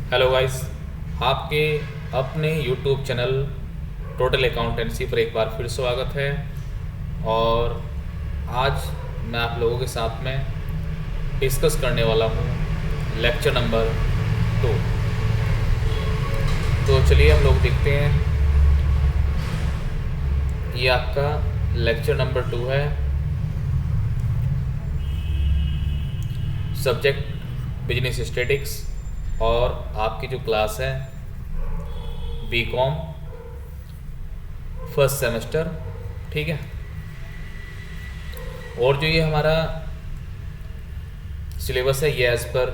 Hello guys, आपके अपने YouTube channel total accountancy पर एक बार फिर स्वागत है। और आज मैं आप लोगों के साथ में डिस्कस करने वाला हूँ लेक्चर नंबर 2। तो चलिए हम लोग देखते हैं। ये आपका लेक्चर नंबर 2 है। सब्जेक्ट बिजनेस स्टैटिक्स और आपकी जो क्लास है बीकॉम फर्स्ट सेमेस्टर, ठीक है। और जो ये हमारा सिलेबस है ये एज़ पर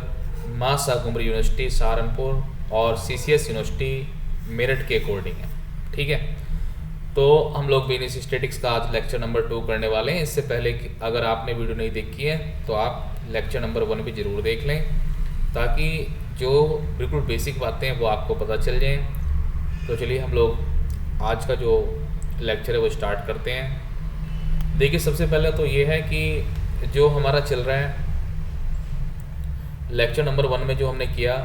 मां शाकंभरी यूनिवर्सिटी सहारनपुर और सीसीएस यूनिवर्सिटी मेरिट के अकॉर्डिंग है, ठीक है। तो हम लोग बिजनेस स्टैटिक्स का आज लेक्चर नंबर 2 करने वाले हैं। इससे पहले कि अगर आपने वीडियो नहीं देखी है तो आप लेक्चर नंबर 1 भी ज़रूर देख लें, ताकि जो बिल्कुल बेसिक बातें हैं वो आपको पता चल जाएं। तो चलिए हम लोग आज का जो लेक्चर है वो स्टार्ट करते हैं। देखिए, सबसे पहले तो ये है कि जो हमारा चल रहा है लेक्चर नंबर 1 में जो हमने किया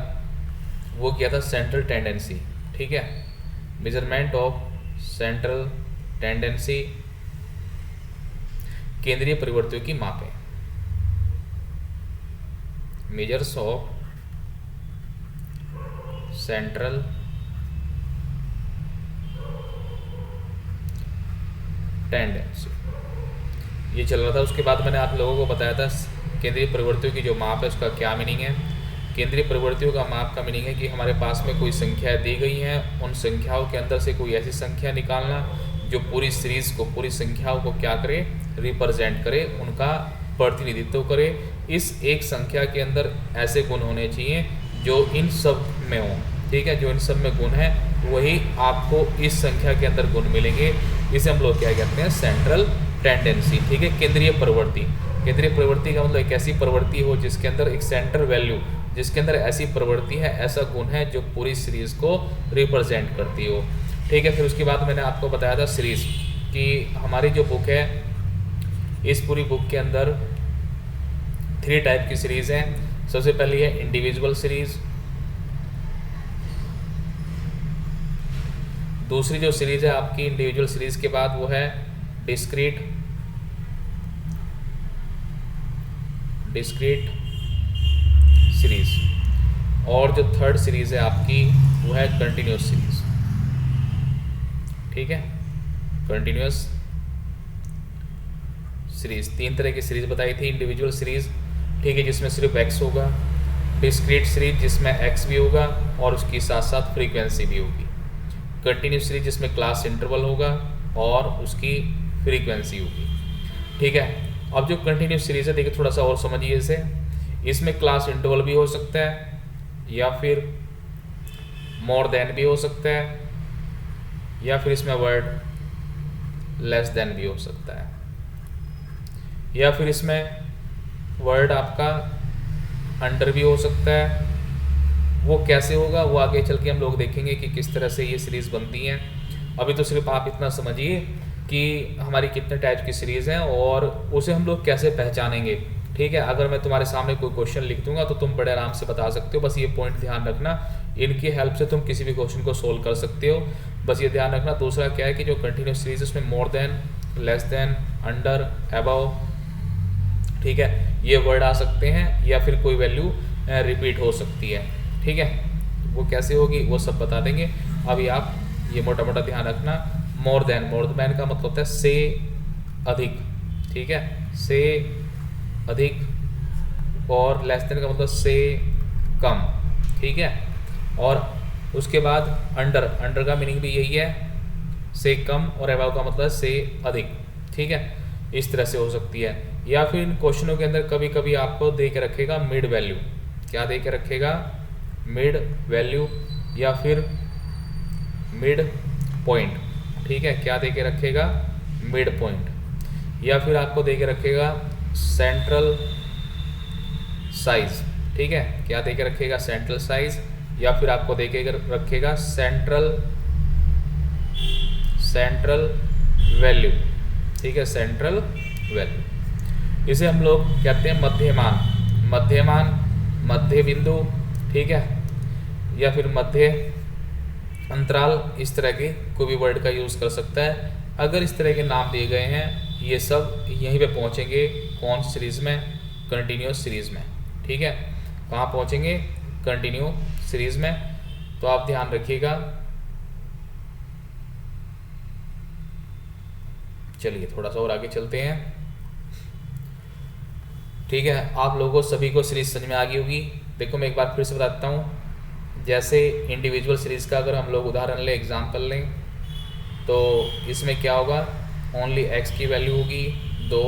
वो किया था सेंट्रल टेंडेंसी, ठीक है। मेजरमेंट ऑफ सेंट्रल टेंडेंसी, केंद्रीय परिवर्तियों की मापें, मेजर्स ऑफ सेंट्रल टेंडेंसी, ये चल रहा था। उसके बाद मैंने आप लोगों को बताया था केंद्रीय परिवर्तियों की जो माप है उसका क्या मीनिंग है। केंद्रीय परिवर्तियों का माप का मीनिंग है कि हमारे पास में कोई संख्याएं दी गई हैं, उन संख्याओं के अंदर से कोई ऐसी संख्या निकालना जो पूरी सीरीज को, पूरी संख्याओं को क्या करे, रिप्रेजेंट करे, उनका प्रतिनिधित्व करे। इस एक संख्या के अंदर ऐसे गुण होने चाहिए जो इन सब में हो, ठीक है। जो इन सब में गुण है वही आपको इस संख्या के अंदर गुण मिलेंगे। इसे हम लोग क्या कहते हैं, सेंट्रल टेंडेंसी, ठीक है। केंद्रीय प्रवृत्ति, केंद्रीय प्रवृत्ति का मतलब एक ऐसी प्रवृत्ति हो जिसके अंदर एक सेंटर वैल्यू, जिसके अंदर ऐसी प्रवृत्ति है, ऐसा गुण है जो पूरी सीरीज को रिप्रेजेंट करती हो, ठीक है। फिर उसके बाद मैंने आपको बताया था सीरीज कि हमारी जो बुक है, इस पूरी बुक के अंदर 3 टाइप की सीरीज हैं। सबसे पहली है इंडिविजुअल सीरीज, दूसरी जो सीरीज है आपकी इंडिविजुअल सीरीज के बाद वो है डिस्क्रीट सीरीज, और जो थर्ड सीरीज है आपकी वो है कंटिन्यूस सीरीज, ठीक है। कंटिन्यूस सीरीज 3 तरह की सीरीज बताई थी। इंडिविजुअल सीरीज, ठीक है, जिसमें सिर्फ x होगा। डिस्क्रीट सीरीज जिसमें x भी होगा और उसकी साथ साथ फ्रीक्वेंसी भी होगी। कंटिन्यूस सीरीज जिसमें क्लास इंटरवल होगा और उसकी फ्रीक्वेंसी होगी, ठीक है। अब जो कंटिन्यूस सीरीज है, देखिए थोड़ा सा और समझिए इसे। इसमें क्लास इंटरवल भी हो सकता है या फिर मोर देन भी हो सकता है, या फिर इसमें वर्ड लेस देन भी हो सकता है, या फिर इसमें वर्ड आपका अंडर भी हो सकता है। वो कैसे होगा वो आगे चल के हम लोग देखेंगे कि किस तरह से ये सीरीज़ बनती हैं। अभी तो सिर्फ आप इतना समझिए कि हमारी कितने टाइप की सीरीज़ हैं और उसे हम लोग कैसे पहचानेंगे, ठीक है। अगर मैं तुम्हारे सामने कोई क्वेश्चन लिख दूंगा तो तुम बड़े आराम से बता सकते हो। बस ये पॉइंट ध्यान रखना, इनकी हेल्प से तुम किसी भी क्वेश्चन को सोल्व कर सकते हो, बस ये ध्यान रखना। दूसरा क्या है कि जो कंटिन्यूस सीरीज उसमें more than, less than, under, above, ठीक है, ये वर्ड आ सकते हैं, या फिर कोई वैल्यू रिपीट हो सकती है, ठीक है। वो कैसे होगी वो सब बता देंगे। अभी आप ये मोटा मोटा ध्यान रखना। मोर देन का मतलब होता है से अधिक, ठीक है, से अधिक। और लेस देन का मतलब से कम, ठीक है। और उसके बाद अंडर का मीनिंग भी यही है, से कम, और अबव का मतलब से अधिक, ठीक है। इस तरह से हो सकती है। या फिर इन क्वेश्चनों के अंदर कभी कभी आपको दे के रखेगा मिड वैल्यू। क्या दे के रखेगा, मिड वैल्यू, या फिर मिड पॉइंट, ठीक है। क्या दे के रखेगा, मिड पॉइंट। या फिर आपको दे के रखेगा सेंट्रल साइज, ठीक है। क्या दे के रखेगा, सेंट्रल साइज। या फिर आपको दे के रखेगा सेंट्रल वैल्यू, ठीक है, सेंट्रल वैल्यू। इसे हम लोग कहते हैं मध्यमान, मध्य बिंदु, ठीक है। या फिर मध्य अंतराल, इस तरह के कोई भी वर्ड का यूज़ कर सकता है। अगर इस तरह के नाम दिए गए हैं, ये सब यहीं पे पहुंचेंगे कौन सी सीरीज़ में, कंटिन्यूस सीरीज़ में। ठीक है, कहाँ पहुंचेंगे, कंटिन्यू सीरीज़ में। तो आप ध्यान रखिएगा। चलिए थोड़ा सा और आगे चलते हैं। ठीक है, आप लोगों को सभी को सीरीज समझ में आ गई होगी। देखो मैं एक बार फिर से बताता हूँ। जैसे इंडिविजुअल सीरीज़ का अगर हम लोग उदाहरण लें, एग्जांपल लें, तो इसमें क्या होगा, ओनली एक्स की वैल्यू होगी 2,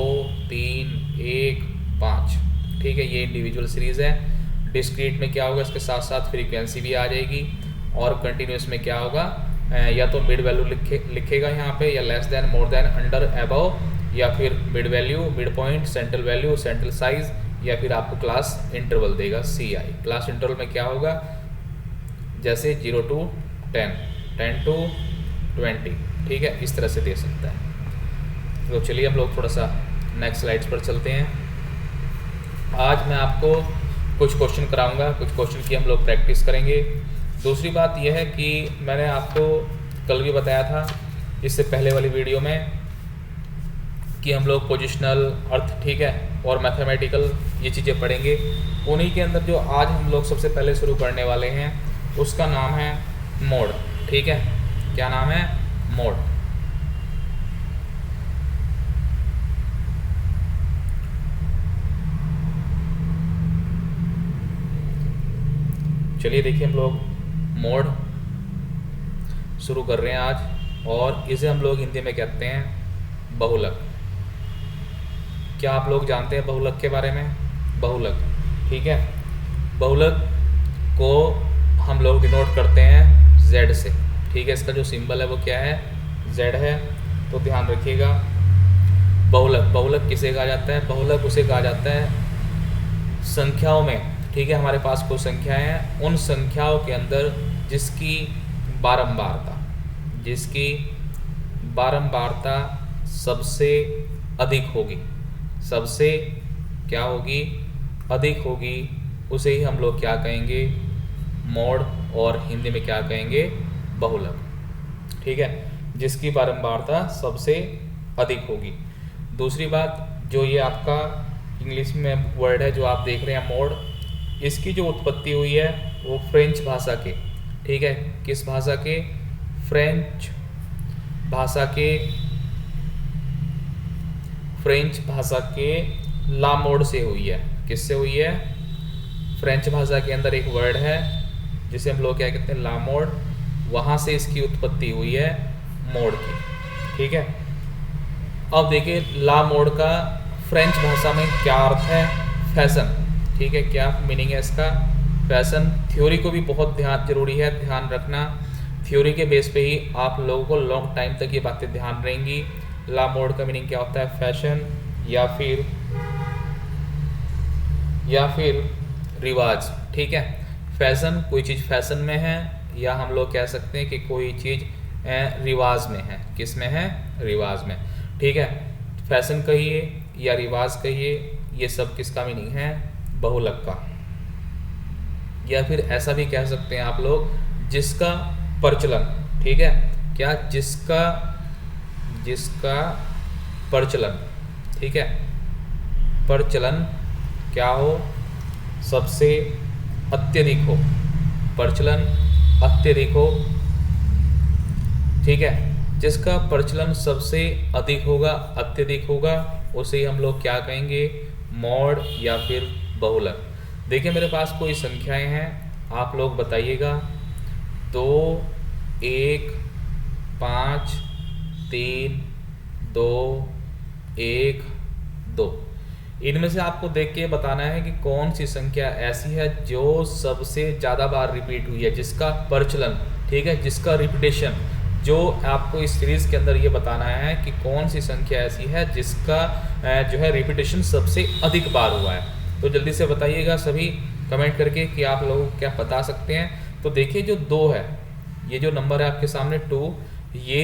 3, 1, 5। ठीक है, ये इंडिविजुअल सीरीज़ है। डिस्क्रीट में क्या होगा, इसके साथ साथ फ्रीक्वेंसी भी आ जाएगी। और कंटिन्यूस में क्या होगा, या तो मिड वैल्यू लिखेगा यहाँ पे, या less than, more than, under, above, या फिर mid value, mid point, central value, central size, या फिर आपको क्लास इंटरवल देगा CI। क्लास इंटरवल में क्या होगा, जैसे 0 to 10, 10 to 20। ठीक है, इस तरह से दे सकता है। तो चलिए हम लोग थोड़ा सा नेक्स्ट स्लाइड्स पर चलते हैं। आज मैं आपको कुछ क्वेश्चन कराऊंगा, कुछ क्वेश्चन की हम लोग प्रैक्टिस करेंगे। दूसरी बात यह है कि मैंने आपको कल भी बताया था इससे पहले वाली वीडियो में कि हम लोग पोजिशनल, अर्थ, ठीक है, और मैथमेटिकल ये चीज़ें पढ़ेंगे। उन्हीं के अंदर जो आज हम लोग सबसे पहले शुरू करने वाले हैं उसका नाम है मोड। ठीक है, क्या नाम है, मोड। चलिए देखिए, हम लोग मोड शुरू कर रहे हैं आज, और इसे हम लोग हिंदी में कहते हैं बहुलक। क्या आप लोग जानते हैं बहुलक के बारे में, बहुलक? ठीक है, बहुलक को हम लोग डिनोट करते हैं Z से। ठीक है, इसका जो सिंबल है वो क्या है, Z है। तो ध्यान रखिएगा, बहुलक, बहुलक किसे कहा जाता है, बहुलक उसे कहा जाता है संख्याओं में। ठीक है, हमारे पास कुछ संख्याएं हैं, उन संख्याओं के अंदर जिसकी बारंबारता सबसे अधिक होगी, सबसे क्या होगी, अधिक होगी, उसे ही हम लोग क्या कहेंगे, मोड, और हिंदी में क्या कहेंगे, बहुलक। ठीक है, जिसकी बारंबारता सबसे अधिक होगी। दूसरी बात, जो ये आपका इंग्लिश में वर्ड है जो आप देख रहे हैं मोड, इसकी जो उत्पत्ति हुई है वो फ्रेंच भाषा के, ठीक है, किस भाषा के, फ्रेंच भाषा के ला मोड से हुई है। किससे हुई है, फ्रेंच भाषा के अंदर एक वर्ड है जिसे हम लोग क्या कहते हैं, ला मोड, वहाँ से इसकी उत्पत्ति हुई है मोड की। ठीक है, अब देखिए ला मोड का फ्रेंच भाषा में क्या अर्थ है, फैशन। ठीक है, क्या मीनिंग है इसका, फैशन। थ्योरी को भी बहुत जरूरी है ध्यान रखना, थ्योरी के बेस पे ही आप लोगों को लॉन्ग टाइम तक ये बातें ध्यान रहेंगी। ला मोड का मीनिंग क्या होता है, फैशन या फिर रिवाज। ठीक है, फैशन, कोई चीज़ फैशन में है, या हम लोग कह सकते हैं कि कोई चीज़ रिवाज में है। किस में है, रिवाज में। ठीक है, फैशन कहिए या रिवाज कहिए, ये सब किसका मीनिंग है, बहुलक का। या फिर ऐसा भी कह सकते हैं आप लोग, जिसका प्रचलन। ठीक है, क्या, जिसका प्रचलन। ठीक है, प्रचलन क्या हो, सबसे अत्यधिक हो, प्रचलन अत्यधिक हो। ठीक है, जिसका प्रचलन सबसे अधिक होगा, अत्यधिक होगा, उसे ही हम लोग क्या कहेंगे, मॉड या फिर बहुलक। देखिए मेरे पास कोई संख्याएं हैं, आप लोग बताइएगा, 2, 1, 5, 3, 2, 1, 2। इनमें से आपको देख के बताना है कि कौन सी संख्या ऐसी है जो सबसे ज़्यादा बार रिपीट हुई है, जिसका प्रचलन, ठीक है, जिसका रिपीटेशन। जो आपको इस सीरीज़ के अंदर ये बताना है कि कौन सी संख्या ऐसी है जिसका जो है रिपीटेशन सबसे अधिक बार हुआ है। तो जल्दी से बताइएगा सभी कमेंट करके कि आप लोग क्या बता सकते हैं। तो देखिए जो 2 है, ये जो नंबर है आपके सामने 2, ये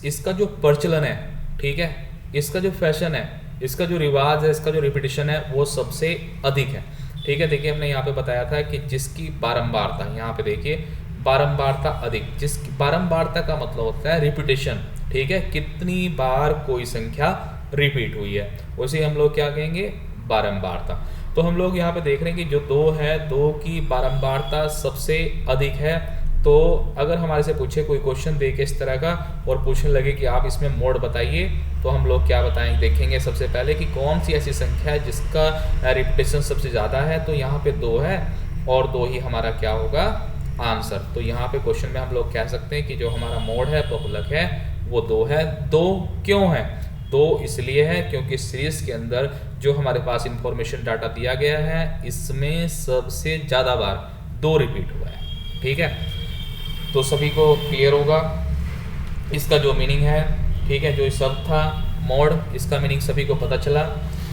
इसका जो प्रचलन है, ठीक है, इसका जो फैशन है, इसका जो रिवाज है, इसका जो रिपीटेशन है वो सबसे अधिक है। ठीक है, देखिए हमने यहाँ पे बताया था कि जिसकी बारंबारता, यहाँ पे देखिए बारंबारता अधिक, जिसकी बारंबारता का मतलब होता है रिपीटेशन, ठीक है, कितनी बार कोई संख्या रिपीट हुई है, उसे हम लोग क्या कहेंगे, बारंबारता। तो हम लोग यहाँ पे देख रहे हैं कि जो 2 है, 2 की बारंबारता सबसे अधिक है। तो अगर हमारे से पूछे कोई क्वेश्चन दे के इस तरह का और पूछने लगे कि आप इसमें मोड बताइए, तो हम लोग क्या बताएंगे, देखेंगे सबसे पहले कि कौन सी ऐसी संख्या है जिसका रिपीटेशन सबसे ज़्यादा है। तो यहाँ पे 2 है और 2 ही हमारा क्या होगा, आंसर। तो यहाँ पे क्वेश्चन में हम लोग कह सकते हैं कि जो हमारा मोड है, बहुलक है, वो 2 है। 2 क्यों है, 2 इसलिए है क्योंकि सीरीज के अंदर जो हमारे पास इंफॉर्मेशन डाटा दिया गया है, इसमें सबसे ज़्यादा बार 2 रिपीट हुआ है। ठीक है, तो सभी को क्लियर होगा इसका जो मीनिंग है। ठीक है, जो शब्द था मोड, इसका मीनिंग सभी को पता चला,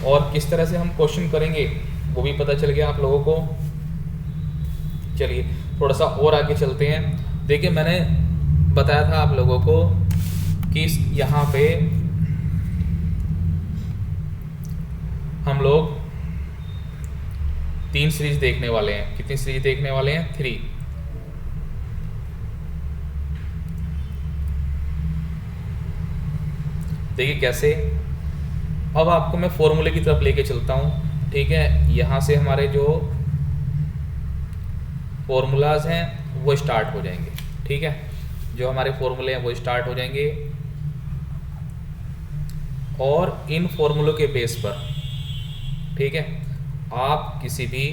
और किस तरह से हम क्वेश्चन करेंगे वो भी पता चल गया आप लोगों को। चलिए थोड़ा सा और आगे चलते हैं। देखिए मैंने बताया था आप लोगों को कि यहाँ पे हम लोग 3 सीरीज देखने वाले हैं। कितनी सीरीज देखने वाले हैं, 3। देखिए कैसे, अब आपको मैं फॉर्मूले की तरफ लेके चलता हूँ। ठीक है, यहाँ से हमारे जो फॉर्मूलाज हैं वो स्टार्ट हो जाएंगे। ठीक है, जो हमारे फॉर्मूले हैं वो स्टार्ट हो जाएंगे, और इन फॉर्मूलों के बेस पर, ठीक है, आप किसी भी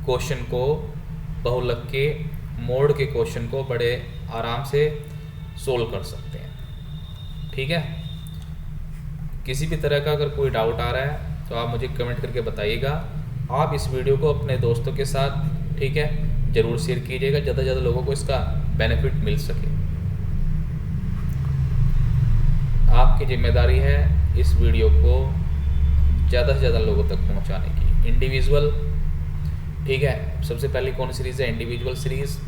क्वेश्चन को, बहुलक के मोड के क्वेश्चन को बड़े आराम से सोल्व कर सकते हैं। ठीक है, किसी भी तरह का अगर कोई डाउट आ रहा है तो आप मुझे कमेंट करके बताइएगा। आप इस वीडियो को अपने दोस्तों के साथ, ठीक है, ज़रूर शेयर कीजिएगा, ज़्यादा से ज़्यादा लोगों को इसका बेनिफिट मिल सके। आपकी जिम्मेदारी है इस वीडियो को ज़्यादा से ज़्यादा लोगों तक पहुंचाने की। इंडिविजुअल, ठीक है, सबसे पहले कौन सीरीज़ है, इंडिविजुअल सीरीज़।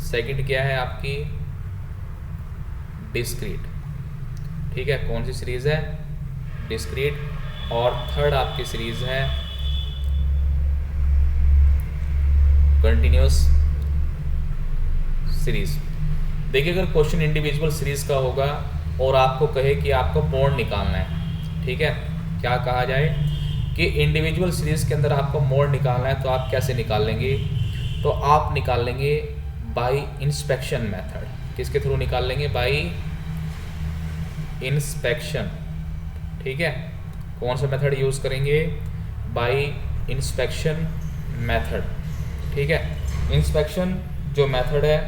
सेकंड क्या है आपकी, डिस्क्रीट। ठीक है, कौन सी सीरीज़ है, डिस्क्रीट। और थर्ड आपकी सीरीज़ है कंटिन्यूस सीरीज़। देखिए अगर क्वेश्चन इंडिविजुअल सीरीज़ का होगा और आपको कहे कि आपको मोड निकालना है, ठीक है, क्या कहा जाए कि इंडिविजुअल सीरीज़ के अंदर आपको मोड निकालना है, तो आप कैसे निकाल लेंगे, तो आप निकाल लेंगे बाय इंस्पेक्शन मेथड। किसके थ्रू निकाल लेंगे, बाय इंस्पेक्शन। ठीक है, कौन सा मेथड यूज़ करेंगे, बाय इंस्पेक्शन मेथड। ठीक है, इंस्पेक्शन जो मेथड है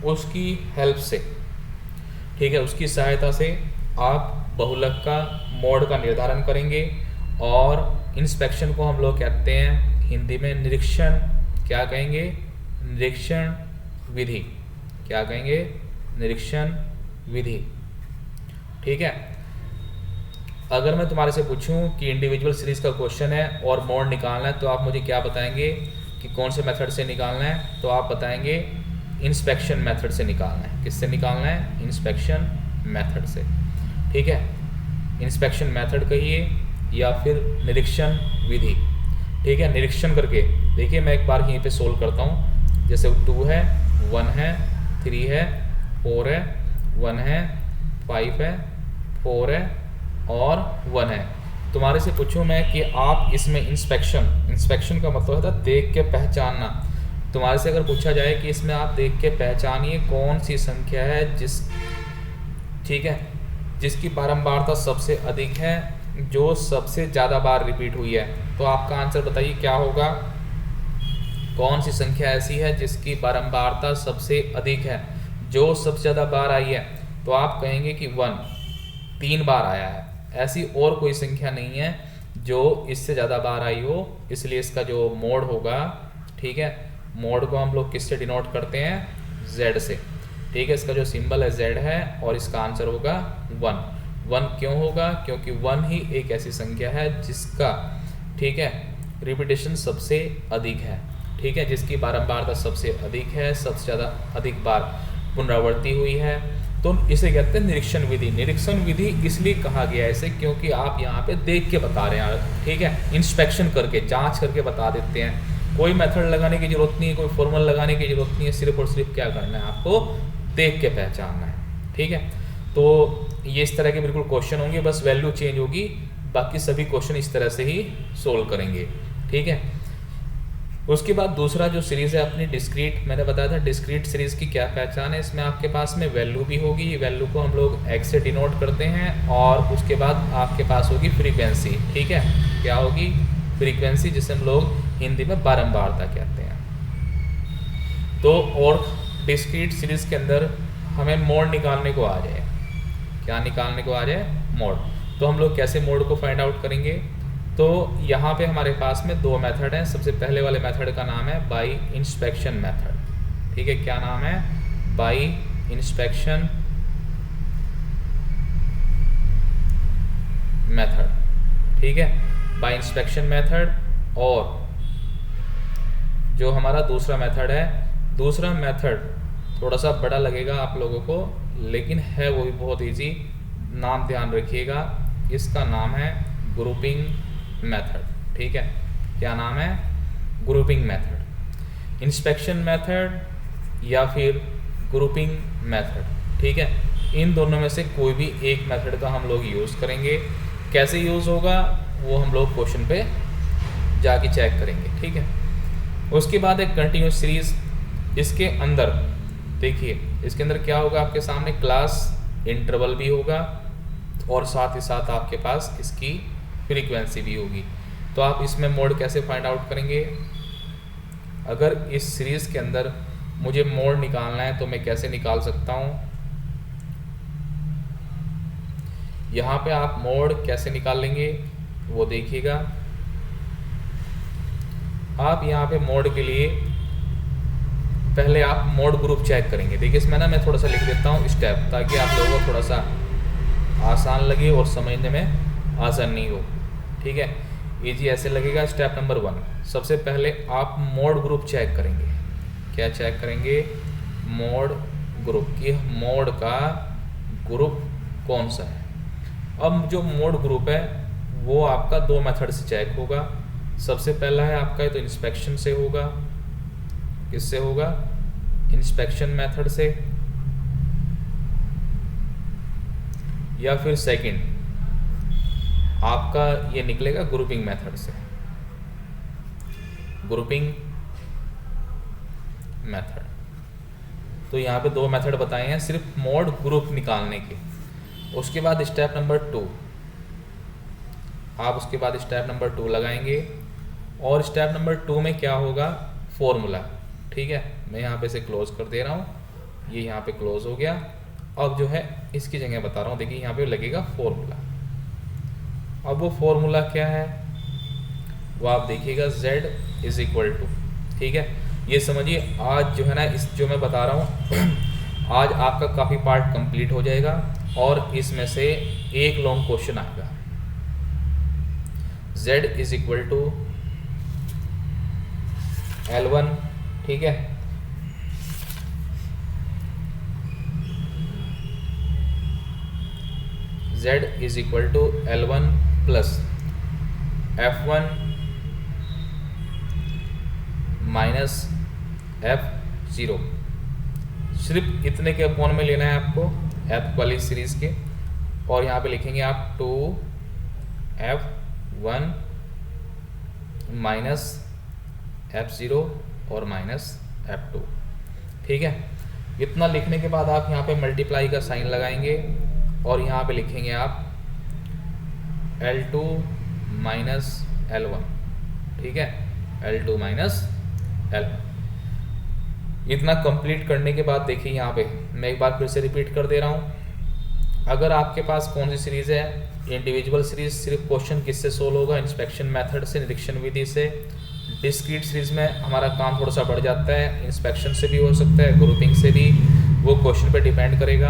उसकी हेल्प से, ठीक है, उसकी सहायता से आप बहुलक का मोड का निर्धारण करेंगे। और इंस्पेक्शन को हम लोग कहते हैं हिंदी में निरीक्षण। क्या कहेंगे, निरीक्षण विधि। क्या कहेंगे, निरीक्षण विधि। ठीक है, अगर मैं तुम्हारे से पूछूं कि इंडिविजुअल सीरीज का क्वेश्चन है और मोड निकालना है, तो आप मुझे क्या बताएंगे कि कौन से मेथड से निकालना है, तो आप बताएंगे इंस्पेक्शन मेथड से निकालना है। किससे निकालना है, इंस्पेक्शन मेथड से। ठीक है, इंस्पेक्शन मेथड कहिए या फिर निरीक्षण विधि। ठीक है, निरीक्षण करके देखिए, मैं एक बार यहीं पे सोल्व करता हूँ। जैसे 2 है, 1 है, 3 है, 4 है, 1 है, 5 है, 4 है और 1 है। तुम्हारे से पूछूं मैं कि आप इसमें इंस्पेक्शन का मतलब होता है देख के पहचानना। तुम्हारे से अगर पूछा जाए कि इसमें आप देख के पहचानिए कौन सी संख्या है ठीक है, जिसकी बारंबारता सबसे अधिक है, जो सबसे ज़्यादा बार रिपीट हुई है, तो आपका आंसर बताइए क्या होगा। कौन सी संख्या ऐसी है जिसकी बारंबारता सबसे अधिक है, जो सबसे ज़्यादा बार आई है, तो आप कहेंगे कि 1 3 बार आया है। ऐसी और कोई संख्या नहीं है जो इससे ज़्यादा बार आई हो, इसलिए इसका जो मोड होगा, ठीक है, मोड को हम लोग किससे डिनोट करते हैं, Z से। ठीक है, इसका जो सिंबल है Z है और इसका आंसर होगा 1। 1 क्यों होगा, क्योंकि 1 ही एक ऐसी संख्या है जिसका, ठीक है, रिपीटेशन सबसे अधिक है। ठीक है, जिसकी बारंबारता सबसे अधिक है, सबसे ज़्यादा अधिक बार पुनरावृत्ति हुई है। तो इसे कहते हैं निरीक्षण विधि। निरीक्षण विधि इसलिए कहा गया है इसे क्योंकि आप यहाँ पे देख के बता रहे हैं, ठीक है, इंस्पेक्शन करके, जांच करके बता देते हैं। कोई मेथड लगाने की जरूरत नहीं है, कोई फॉर्मूला लगाने की जरूरत नहीं है, सिर्फ और सिर्फ क्या करना है, आपको देख के पहचानना है, ठीक है। तो ये इस तरह के बिल्कुल क्वेश्चन होंगे, बस वैल्यू चेंज होगी, बाकी सभी क्वेश्चन इस तरह से ही सोल्व करेंगे, ठीक है। उसके बाद दूसरा जो सीरीज है अपनी डिस्क्रीट, मैंने बताया था डिस्क्रीट सीरीज की क्या पहचान है। इसमें आपके पास में वैल्यू भी होगी, वैल्यू को हम लोग एक्स से डिनोट करते हैं, और उसके बाद आपके पास होगी फ्रीक्वेंसी, ठीक है। क्या होगी? फ्रीक्वेंसी, जिसे हम लोग हिंदी में बारंबारता कहते हैं। तो और डिस्क्रीट सीरीज के अंदर हमें मोड निकालने को आ जाए, क्या निकालने को आ जाए? मोड। तो हम लोग कैसे मोड को फाइंड आउट करेंगे? तो यहाँ पे हमारे पास में दो मेथड हैं। सबसे पहले वाले मेथड का नाम है बाई इंस्पेक्शन मेथड, ठीक है। क्या नाम है? बाई इंस्पेक्शन मेथड, ठीक है, बाई इंस्पेक्शन मेथड। और जो हमारा दूसरा मेथड है, दूसरा मेथड थोड़ा सा बड़ा लगेगा आप लोगों को, लेकिन है वो भी बहुत इजी। नाम ध्यान रखिएगा, इसका नाम है ग्रुपिंग मेथड, ठीक है। क्या नाम है? ग्रुपिंग मेथड, इंस्पेक्शन मेथड या फिर ग्रुपिंग मेथड, ठीक है। इन दोनों में से कोई भी एक मेथड का हम लोग यूज़ करेंगे। कैसे यूज़ होगा वो हम लोग क्वेश्चन पे जाके चेक करेंगे, ठीक है। उसके बाद एक कंटिन्यूस सीरीज, इसके अंदर देखिए, इसके अंदर क्या होगा, आपके सामने क्लास इंटरवल भी होगा और साथ ही साथ आपके पास इसकी फ्रीक्वेंसी भी होगी। तो आप इसमें मोड कैसे फाइंड आउट करेंगे? अगर इस सीरीज़ के अंदर मुझे मोड निकालना है तो मैं कैसे निकाल सकता हूँ? यहाँ पे आप मोड कैसे निकाल लेंगे वो देखिएगा। आप यहाँ पे मोड के लिए पहले आप मोड ग्रुप चेक करेंगे। देखिए इसमें ना मैं थोड़ा सा लिख देता हूँ स्टेप, ताकि आप लोगों को थोड़ा सा आसान लगे और समझने में आसानी हो, ठीक है। इजी ऐसे लगेगा। स्टेप नंबर 1, सबसे पहले आप मोड ग्रुप चेक करेंगे। क्या चेक करेंगे? मोड ग्रुप की, मोड का ग्रुप कौन सा है। अब जो मोड ग्रुप है वो आपका दो मेथड से चेक होगा। सबसे पहला है आपका तो इंस्पेक्शन से होगा। किससे होगा? इंस्पेक्शन मेथड से। या फिर सेकंड आपका ये निकलेगा ग्रुपिंग मेथड से, ग्रुपिंग मेथड। तो यहाँ पे दो मेथड बताए हैं सिर्फ मोड ग्रुप निकालने के। उसके बाद स्टेप नंबर 2, आप उसके बाद स्टेप नंबर 2 लगाएंगे। और स्टेप नंबर 2 में क्या होगा? फॉर्मूला, ठीक है। मैं यहाँ पे से क्लोज कर दे रहा हूँ, ये यहाँ पे क्लोज हो गया। अब जो है इसकी जगह बता रहा हूँ, देखिए यहाँ पे लगेगा फॉर्मूला। अब वो फॉर्मूला क्या है वो आप देखिएगा, z इज इक्वल टू, ठीक है। ये समझिए आज जो है ना, इस जो मैं बता रहा हूँ आज आपका काफ़ी पार्ट कंप्लीट हो जाएगा और इसमें से एक लॉन्ग क्वेश्चन आएगा। z is equal to L1, ठीक है। z is equal to L1 plus F1 minus F0। सिर्फ इतने के अपॉन में लेना है आपको F वाली सीरीज के। और यहाँ पे लिखेंगे आप 2F1 माइनस F0 और माइनस F2, ठीक है। इतना लिखने के बाद आप यहाँ पे मल्टीप्लाई का साइन लगाएंगे और यहाँ पे लिखेंगे आप L2 माइनस L1, ठीक है, L2 माइनस L1। इतना कंप्लीट करने के बाद देखिए यहाँ पे मैं एक बार फिर से रिपीट कर दे रहा हूँ। अगर आपके पास कौन सी सीरीज़ है, इंडिविजुअल सीरीज, सिर्फ क्वेश्चन किससे सोल्व होगा? इंस्पेक्शन मेथड से, निरीक्षण विधि से। डिस्क्रीट सीरीज में हमारा काम थोड़ा सा बढ़ जाता है, इंस्पेक्शन से भी हो सकता है, ग्रुपिंग से भी, वो क्वेश्चन पे डिपेंड करेगा।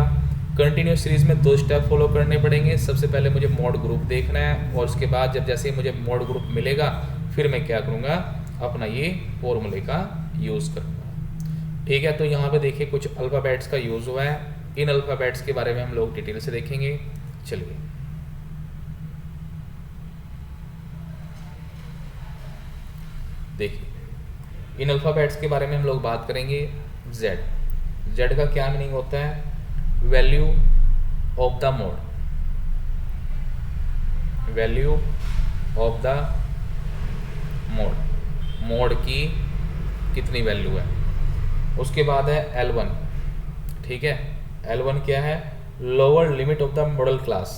कंटिन्यूस सीरीज में 2 स्टेप फॉलो करने पड़ेंगे। सबसे पहले मुझे मोड ग्रुप देखना है और उसके बाद जब जैसे ही मुझे मोड ग्रुप मिलेगा फिर मैं क्या करूँगा, अपना ये फॉर्मूले का यूज़ करूँगा, ठीक है। तो यहाँ पे देखिए कुछ अल्फ़ाबेट्स का यूज़ हुआ है। इन अल्फ़ाबेट्स के बारे में हम लोग डिटेल से देखेंगे। चलिए, देखिए इन अल्फ़ाबेट्स के बारे में हम लोग बात करेंगे। जेड, जेड का क्या मीनिंग होता है? Value of the mode, value of the mode, mode की कितनी वैल्यू है। उसके बाद है L1, ठीक है। L1 क्या है? Lower limit of the model class,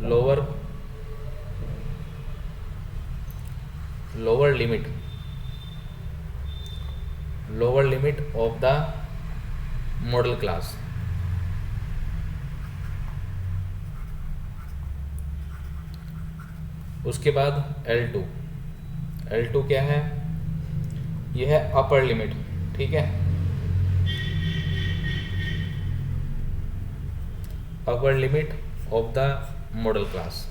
lower limit, lower limit of the model class. उसके बाद L2, L2 क्या है? यह है अपर लिमिट, ठीक है, upper limit of the model class.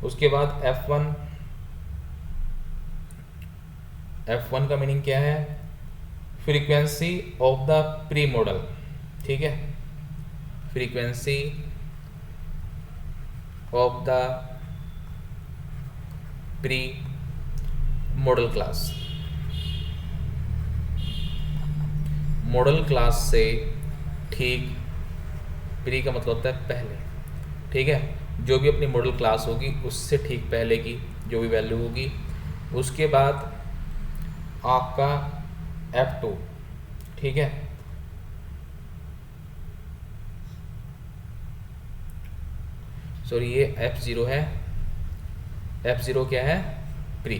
उसके बाद F1, F1 का मीनिंग क्या है? Frequency of the pre model, ठीक है, frequency of the pre model class, model class से ठीक, प्री का मतलब होता है पहले, ठीक है, जो भी अपनी मॉडल क्लास होगी उससे ठीक पहले की जो भी वैल्यू होगी। उसके बाद आपका F2, ठीक है, सॉरी ये F0 है, F0 क्या है? प्री।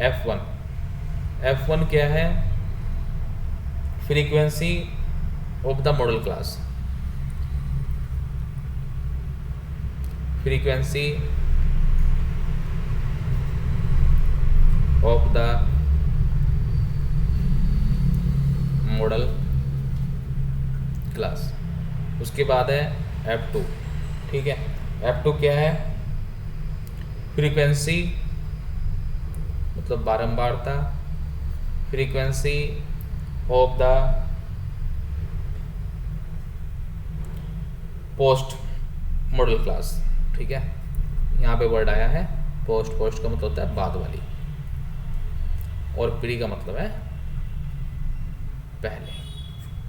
F1, F1 क्या है? Frequency of the model class, frequency of the model class. उसके बाद है F2, ठीक है, F2 क्या है? फ्रीक्वेंसी मतलब बारंबारता, frequency of the post modal class, ठीक है, यहाँ पे वर्ड आया है पोस्ट, पोस्ट का मतलब होता है बाद वाली, और प्री का मतलब है पहले,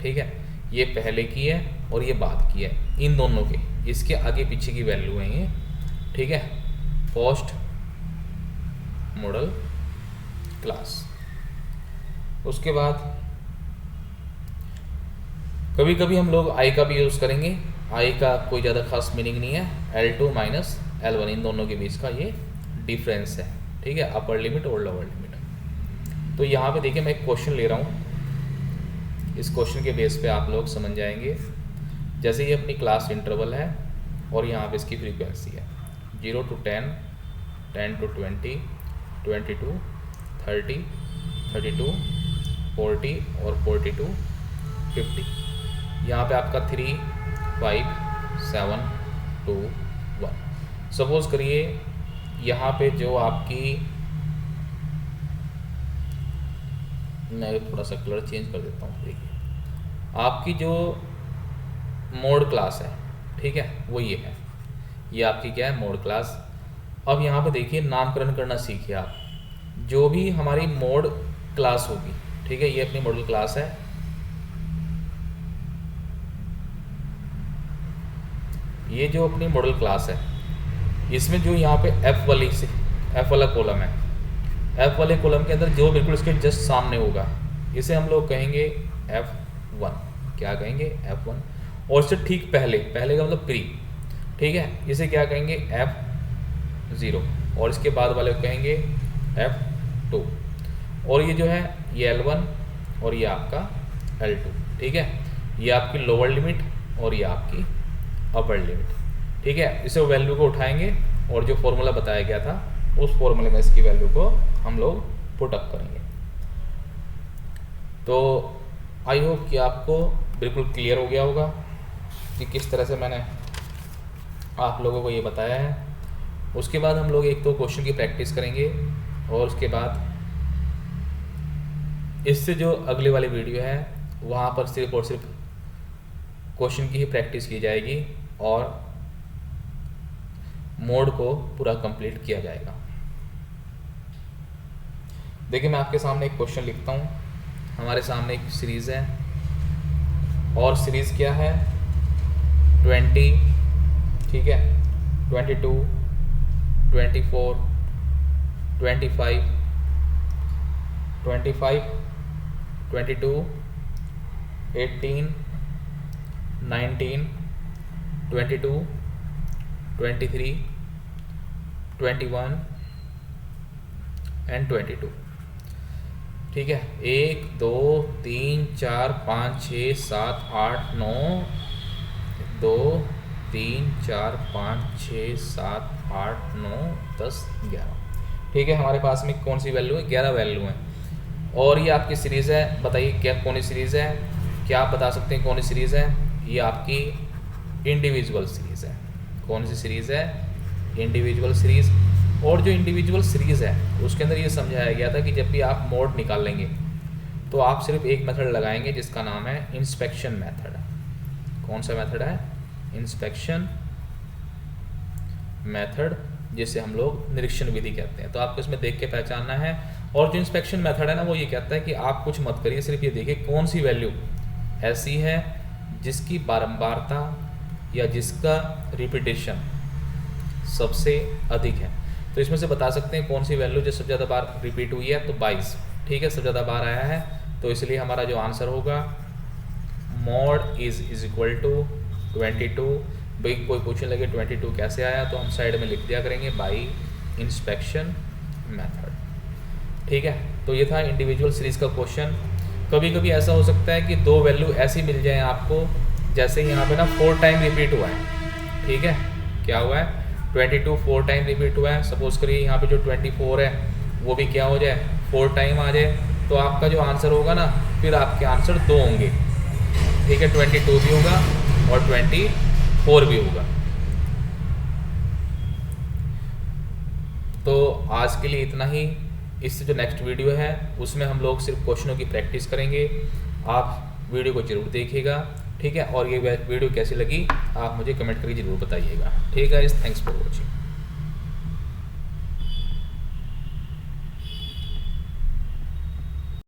ठीक है, ये पहले की है और ये बाद की है, इन दोनों के, इसके आगे पीछे की वैल्यू है ये, ठीक है, पोस्ट मॉडल क्लास। उसके बाद कभी कभी हम लोग आई का भी यूज़ करेंगे, आई का कोई ज़्यादा खास मीनिंग नहीं है, L2 माइनस L1 इन दोनों के बीच का ये डिफरेंस है, ठीक है, अपर लिमिट और लोअर लिमिट। तो यहाँ पे देखिए मैं एक क्वेश्चन ले रहा हूँ, इस क्वेश्चन के बेस पे आप लोग समझ जाएंगे। जैसे ये अपनी क्लास इंटरवल है और यहाँ पे इसकी फ्रीक्वेंसी है 0 to 10, 10 to 20, 22, 30, 32, 40 और 42, 50। यहाँ पे आपका 3, 5, 7, 2, 1। सपोज करिए यहाँ पे जो आपकी, मैं थोड़ा सा कलर चेंज कर देता हूँ, देखिए आपकी जो मोड क्लास है, ठीक है, वो ये है, ये आपकी क्या है? Mode class. अब यहाँ पे देखिए नामकरण करना सीखिए आप, जो भी हमारी मोड क्लास होगी, ठीक है, ये अपनी मॉडल क्लास है, ये जो अपनी मॉडल क्लास है, इसमें जो यहाँ पे F वाला कॉलम है, F वाले कॉलम के अंदर जो बिल्कुल इसके जस्ट सामने होगा, इसे हम लोग कहेंगे F1। क्या कहेंगे? F1। और इससे ठीक पहले, पहले का मतलब प्री, ठीक है, इसे क्या कहेंगे? F0। और इसके बाद वाले को कहेंगे F2। और ये जो है ये L1 और ये आपका L2, ठीक है, ये आपकी लोअर लिमिट और ये आपकी अपर लिमिट, ठीक है। इसे वैल्यू को उठाएंगे और जो फॉर्मूला बताया गया था उस फॉर्मूले में इसकी वैल्यू को हम लोग पुट अप करेंगे। तो आई होप कि आपको बिल्कुल क्लियर हो गया होगा कि किस तरह से मैंने आप लोगों को ये बताया है। उसके बाद हम लोग एक तो क्वेश्चन की प्रैक्टिस करेंगे और उसके बाद इससे जो अगले वाली वीडियो है वहाँ पर सिर्फ और सिर्फ क्वेश्चन की ही प्रैक्टिस की जाएगी और मोड को पूरा कंप्लीट किया जाएगा। देखिए मैं आपके सामने एक क्वेश्चन लिखता हूँ। हमारे सामने एक सीरीज़ है और सीरीज़ क्या है 20, ठीक है, 22, 24, 25, 22, 18, 19, 22, 23, 21 एंड 22। ठीक है, 1 2 3 4 5 6 7 8 9, 2 3 4 5 6 7 8 9 10 11। ठीक है, हमारे पास में कौन सी वैल्यू है? 11 वैल्यू है और ये आपकी सीरीज़ है। बताइए क्या कौन सी सीरीज़ है? क्या आप बता सकते हैं कौन सी सीरीज़ है? ये आपकी इंडिविजुअल सीरीज़ है। कौन सी सीरीज़ है? Individual series. और जो इंडिविजुअल सीरीज़ है उसके अंदर ये समझाया गया था कि जब भी आप मोड निकाल लेंगे तो आप सिर्फ एक मेथड लगाएंगे जिसका नाम है इंस्पेक्शन मेथड। कौन सा मेथड है? इंस्पेक्शन मेथड, जिसे हम लोग निरीक्षण विधि कहते हैं। तो आपको इसमें देख के पहचानना है। और जो इंस्पेक्शन मेथड है ना, वो ये कहता है कि आप कुछ मत करिए, सिर्फ ये देखिए कौन सी वैल्यू ऐसी है जिसकी बारंबारता या जिसका रिपीटेशन सबसे अधिक है। तो इसमें से बता सकते हैं कौन सी वैल्यू जो सबसे ज़्यादा बार रिपीट हुई है, तो 22। ठीक है, सबसे ज़्यादा बार आया है, तो इसलिए हमारा जो आंसर होगा मोड इज इक्वल टू 22। भाई कोई पूछने लगे 22 कैसे आया, तो हम साइड में लिख दिया करेंगे बाई इंस्पेक्शन मेथड। ठीक है, तो ये था इंडिविजुअल सीरीज़ का क्वेश्चन। कभी कभी ऐसा हो सकता है कि दो वैल्यू ऐसी मिल जाए आपको, जैसे यहाँ पे ना 4 टाइम रिपीट हुआ है। ठीक है, क्या हुआ है? 22 4 टाइम रिपीट हुआ है। सपोज करिए यहाँ पे जो 24 है वो भी क्या हो जाए, 4 टाइम आ जाए, तो आपका जो आंसर होगा ना, फिर आपके आंसर 2 होंगे। ठीक है, 22 भी होगा और 24 भी होगा। तो आज के लिए इतना ही। इससे जो नेक्स्ट वीडियो है उसमें हम लोग सिर्फ क्वेश्चनों की प्रैक्टिस करेंगे। आप वीडियो को जरूर देखिएगा। ठीक है, और ये वीडियो कैसी लगी आप मुझे कमेंट करके ज़रूर बताइएगा। ठीक है, थैंक्स फॉर वॉचिंग।